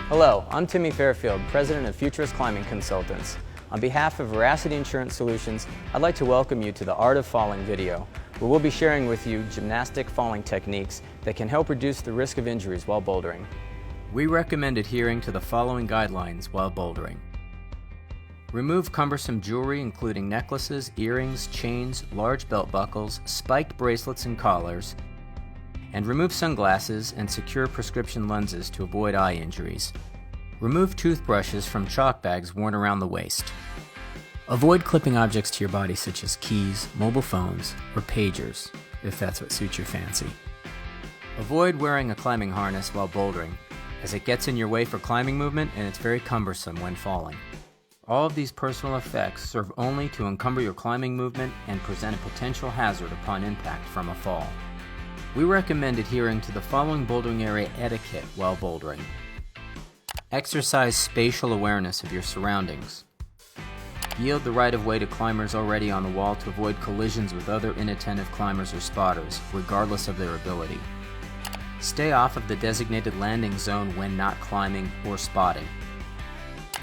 Hello, I'm Timmy Fairfield, President of Futurist Climbing Consultants. On behalf of Veracity Insurance Solutions, I'd like to welcome you to the Art of Falling video, where we'll be sharing with you gymnastic falling techniques that can help reduce the risk of injuries while bouldering. We recommend adhering to the following guidelines while bouldering. Remove cumbersome jewelry including necklaces, earrings, chains, large belt buckles, spiked bracelets and collars, and remove sunglasses and secure prescription lenses to avoid eye injuries. Remove toothbrushes from chalk bags worn around the waist. Avoid clipping objects to your body such as keys, mobile phones, or pagers, if that's what suits your fancy. Avoid wearing a climbing harness while bouldering, as it gets in your way for climbing movement and it's very cumbersome when falling. All of these personal effects serve only to encumber your climbing movement and present a potential hazard upon impact from a fall. We recommend adhering to the following bouldering area etiquette while bouldering. Exercise spatial awareness of your surroundings. Yield the right-of-way to climbers already on the wall to avoid collisions with other inattentive climbers or spotters, regardless of their ability. Stay off of the designated landing zone when not climbing or spotting.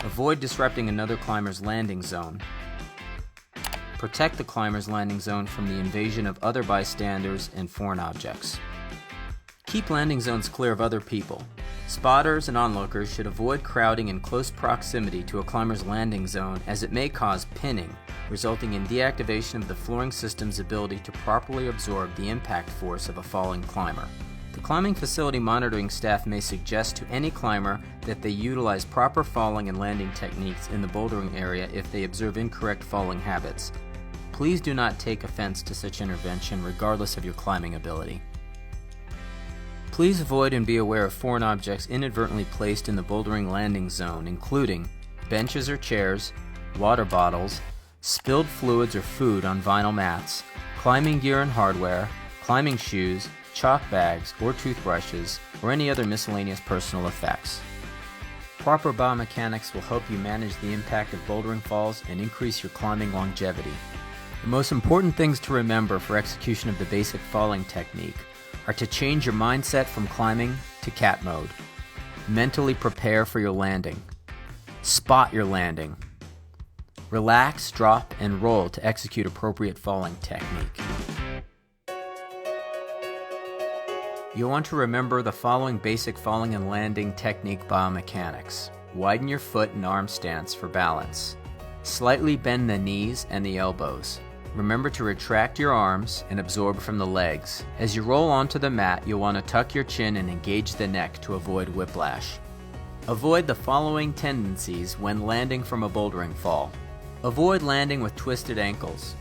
Avoid disrupting another climber's landing zone. Protect the climber's landing zone from the invasion of other bystanders and foreign objects. Keep landing zones clear of other people. Spotters and onlookers should avoid crowding in close proximity to a climber's landing zone, as it may cause pinning, resulting in deactivation of the flooring system's ability to properly absorb the impact force of a falling climber. The climbing facility monitoring staff may suggest to any climber that they utilize proper falling and landing techniques in the bouldering area if they observe incorrect falling habits. Please do not take offense to such intervention regardless of your climbing ability. Please avoid and be aware of foreign objects inadvertently placed in the bouldering landing zone, including benches or chairs, water bottles, spilled fluids or food on vinyl mats, climbing gear and hardware, climbing shoes, chalk bags or toothbrushes, or any other miscellaneous personal effects. Proper biomechanics will help you manage the impact of bouldering falls and increase your climbing longevity. The most important things to remember for execution of the basic falling technique are to change your mindset from climbing to cat mode. Mentally prepare for your landing. Spot your landing. Relax, drop, and roll to execute appropriate falling technique. You'll want to remember the following basic falling and landing technique biomechanics. Widen your foot and arm stance for balance. Slightly bend the knees and the elbows. Remember to retract your arms and absorb from the legs. As you roll onto the mat, you'll want to tuck your chin and engage the neck to avoid whiplash. Avoid the following tendencies when landing from a bouldering fall. Avoid landing with twisted ankles.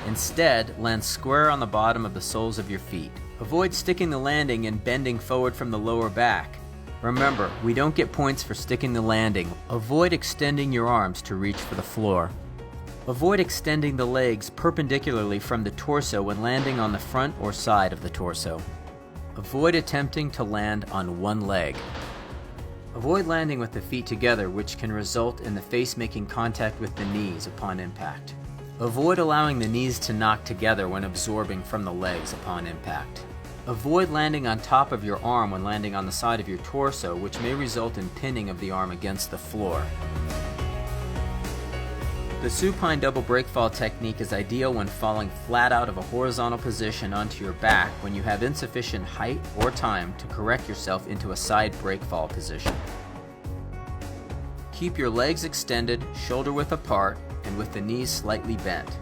Instead, land square on the bottom of the soles of your feet. Avoid sticking the landing and bending forward from the lower back. Remember, we don't get points for sticking the landing. Avoid extending your arms to reach for the floor. Avoid extending the legs perpendicularly from the torso when landing on the front or side of the torso. Avoid attempting to land on one leg. Avoid landing with the feet together, which can result in the face making contact with the knees upon impact. Avoid allowing the knees to knock together when absorbing from the legs upon impact. Avoid landing on top of your arm when landing on the side of your torso, which may result in pinning of the arm against the floor. The supine double breakfall technique is ideal when falling flat out of a horizontal position onto your back when you have insufficient height or time to correct yourself into a side breakfall position. Keep your legs extended, shoulder width apart, and with the knees slightly bent.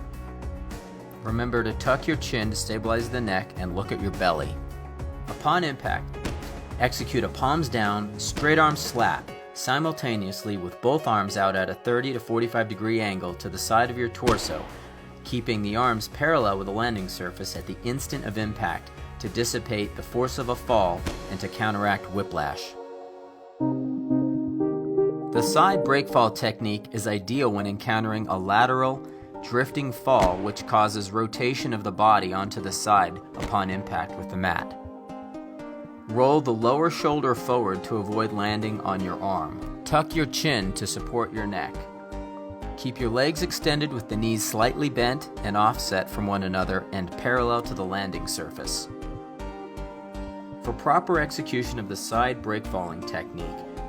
Remember to tuck your chin to stabilize the neck and look at your belly. Upon impact, execute a palms down, straight arm slap, simultaneously with both arms out at a 30 to 45 degree angle to the side of your torso, keeping the arms parallel with the landing surface at the instant of impact to dissipate the force of a fall and to counteract whiplash. The side breakfall technique is ideal when encountering a lateral, drifting fall which causes rotation of the body onto the side upon impact with the mat. Roll the lower shoulder forward to avoid landing on your arm. Tuck your chin to support your neck. Keep your legs extended with the knees slightly bent and offset from one another and parallel to the landing surface. For proper execution of the side break falling technique,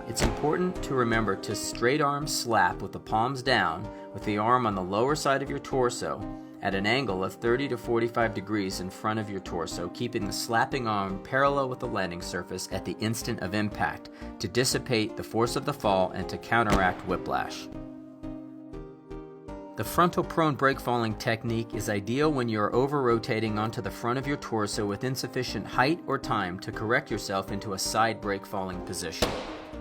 It's important to remember to straight arm slap with the palms down, with the arm on the lower side of your torso at an angle of 30 to 45 degrees in front of your torso, keeping the slapping arm parallel with the landing surface at the instant of impact to dissipate the force of the fall and to counteract whiplash. The frontal prone break falling technique is ideal when you are over-rotating onto the front of your torso with insufficient height or time to correct yourself into a side break falling position.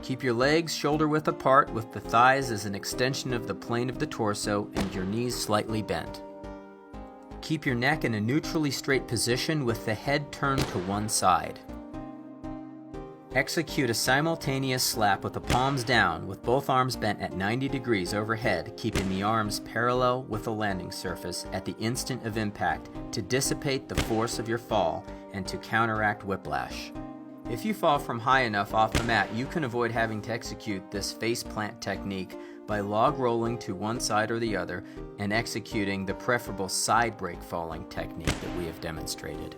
Keep your legs shoulder-width apart with the thighs as an extension of the plane of the torso and your knees slightly bent. Keep your neck in a neutrally straight position with the head turned to one side. Execute a simultaneous slap with the palms down with both arms bent at 90 degrees overhead, keeping the arms parallel with the landing surface at the instant of impact to dissipate the force of your fall and to counteract whiplash. If you fall from high enough off the mat, you can avoid having to execute this face plant technique by log rolling to one side or the other and executing the preferable side break falling technique that we have demonstrated.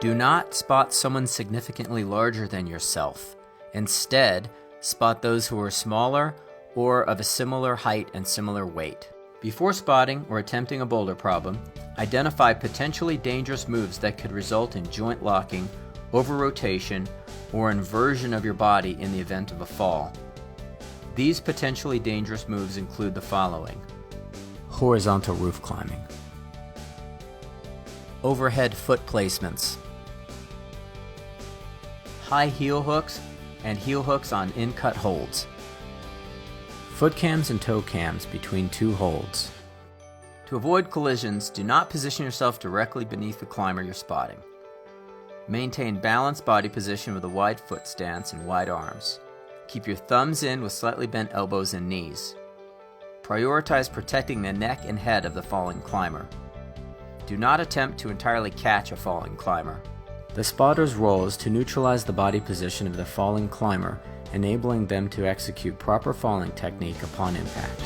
Do not spot someone significantly larger than yourself. Instead, spot those who are smaller or of a similar height and similar weight. Before spotting or attempting a boulder problem, identify potentially dangerous moves that could result in joint locking, over-rotation, or inversion of your body in the event of a fall. These potentially dangerous moves include the following: horizontal roof climbing, overhead foot placements, high heel hooks and heel hooks on in-cut holds, foot cams and toe cams between two holds. To avoid collisions, do not position yourself directly beneath the climber you're spotting. Maintain balanced body position with a wide foot stance and wide arms. Keep your thumbs in with slightly bent elbows and knees. Prioritize protecting the neck and head of the falling climber. Do not attempt to entirely catch a falling climber. The spotter's role is to neutralize the body position of the falling climber, enabling them to execute proper falling technique upon impact.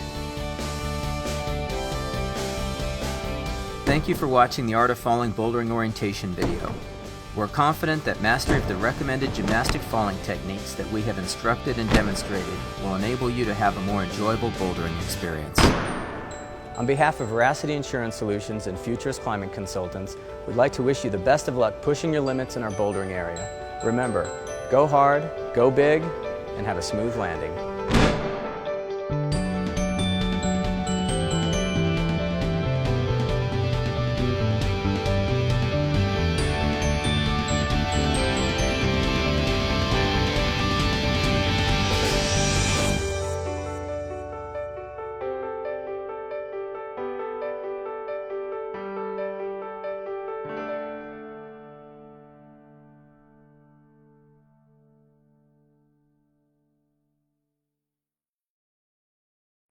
Thank you for watching the Art of Falling Bouldering Orientation video. We're confident that mastery of the recommended gymnastic falling techniques that we have instructed and demonstrated will enable you to have a more enjoyable bouldering experience. On behalf of Veracity Insurance Solutions and Futurist Climbing Consultants, we'd like to wish you the best of luck pushing your limits in our bouldering area. Remember, go hard, go big, and have a smooth landing.